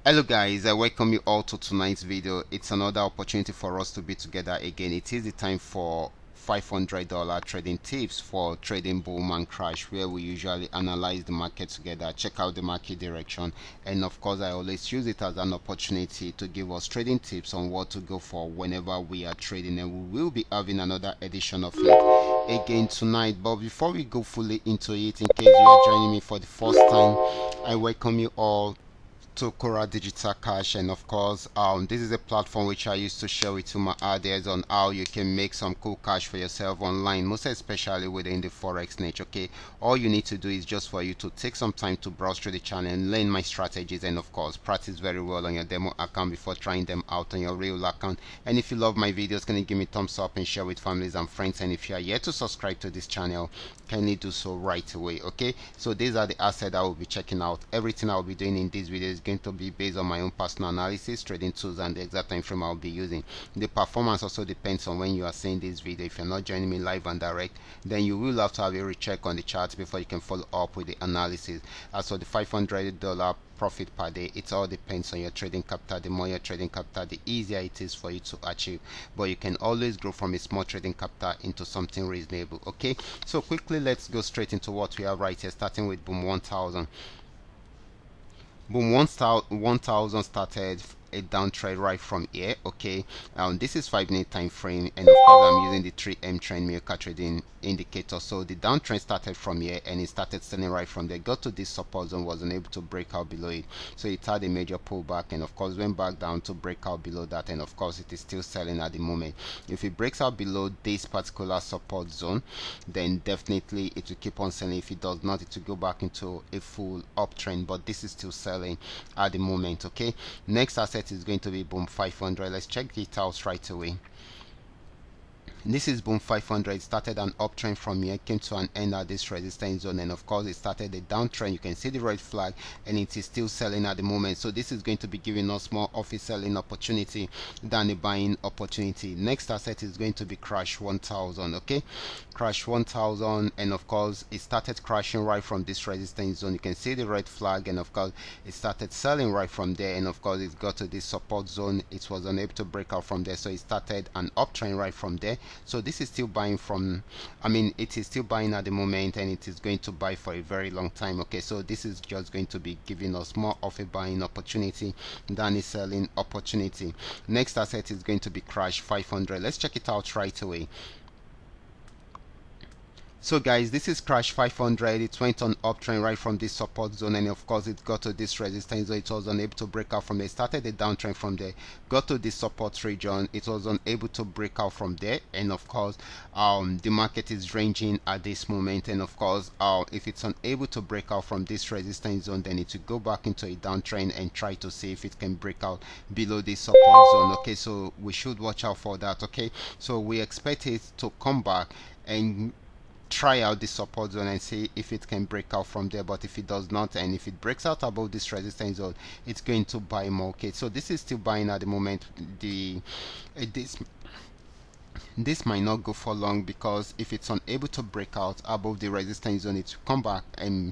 Hello guys, I welcome you all to tonight's video. It's another opportunity for us to be together again. It is the time for $500 trading tips for trading boom and crash, where we usually analyze the market together, check out the market direction, and of course I always use it as an opportunity to give us trading tips on what to go for whenever we are trading, and we will be having another edition of it again tonight. But before we go fully into it, in case you are joining me for the first time, I welcome you all to Qora Digital Cash, and of course this is a platform which I used to share with you my ideas on how you can make some cool cash for yourself online, most especially within the forex niche. Okay, all you need to do is just for you to take some time to browse through the channel and learn my strategies, and of course practice very well on your demo account before trying them out on your real account. And if you love my videos, can you give me a thumbs up and share with families and friends? And if you are yet to subscribe to this channel, kindly do so right away. Okay, so these are the assets I will be checking out. Everything I will be doing in this video is going to be based on my own personal analysis, trading tools, and the exact time frame I'll be using. The performance also depends on when you are seeing this video. If you're not joining me live and direct, then you will have to have a recheck on the charts before you can follow up with the analysis. As for the $500 profit per day, it all depends on your trading capital. The more your trading capital, the easier it is for you to achieve, but you can always grow from a small trading capital into something reasonable. Okay, so quickly let's go straight into what we have right here, starting with boom 1000. Boom 1000 started a downtrend right from here. Okay, this is 5 minute time frame, and of course I'm using the 3M trend Mirka trading indicator. So the downtrend started from here and it started selling right from there, got to this support zone, was unable to break out below it, so it had a major pullback, and of course went back down to break out below that, and of course it is still selling at the moment. If it breaks out below this particular support zone, then definitely it will keep on selling. If it does not, it will go back into a full uptrend, but this is still selling at the moment. Okay, next asset is going to be boom 500. Let's check it out right away. This is boom 500. It started an uptrend from here, came to an end at this resistance zone, and of course it started a downtrend. You can see the red flag, and it is still selling at the moment. So this is going to be giving us more of a selling opportunity than a buying opportunity. Next asset is going to be crash 1000. Okay, crash 1000, and of course it started crashing right from this resistance zone. You can see the red flag, and of course it started selling right from there, and of course it got to this support zone. It was unable to break out from there, so it started an uptrend right from there. So this is still buying from, it is still buying at the moment, and it is going to buy for a very long time. Okay, so this is just going to be giving us more of a buying opportunity than a selling opportunity. Next asset is going to be crash 500. Let's check it out right away. So guys, this is crash 500. It went on uptrend right from this support zone, and of course it got to this resistance zone. It was unable to break out from there. It started a downtrend from there, got to this support region. It was unable to break out from there, and of course the market is ranging at this moment, and of course if it's unable to break out from this resistance zone, then it will go back into a downtrend and try to see if it can break out below this support zone. Okay, so we should watch out for that. Okay, so we expect it to come back and try out the support zone and see if it can break out from there. But if it does not, and if it breaks out above this resistance zone, it's going to buy more. Okay, so this is still buying at the moment. This might not go for long, because if it's unable to break out above the resistance zone, it will come back and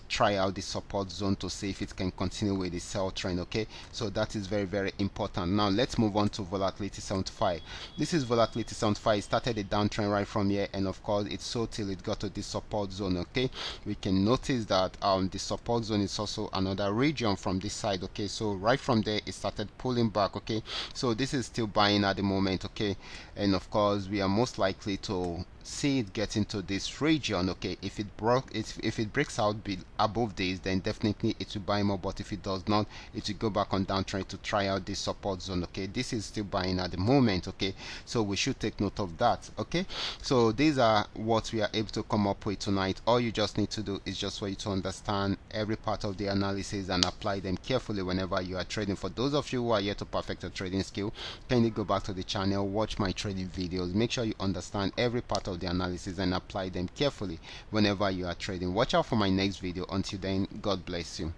try out the support zone to see if it can continue with the sell trend. Okay, so that is very, very important. Now let's move on to volatility 75. This is volatility 75. It started a downtrend right from here, and of course it sold till it got to this support zone. Okay, we can notice that the support zone is also another region from this side. Okay, so right from there it started pulling back. Okay, so this is still buying at the moment. Okay, and of course we are most likely to see it get into this region. Okay, if it breaks out above this, then definitely it will buy more, but if it does not, it will go back on downtrend to try out this support zone. Okay, this is still buying at the moment. Okay, so we should take note of that. Okay, so these are what we are able to come up with tonight. All you just need to do is just for you to understand every part of the analysis and apply them carefully whenever you are trading. For those of you who are yet to perfect your trading skill, kindly go back to the channel, watch my trading videos, make sure you understand every part of the analysis and apply them carefully whenever you are trading. Watch out for my next video. Until then, God bless you.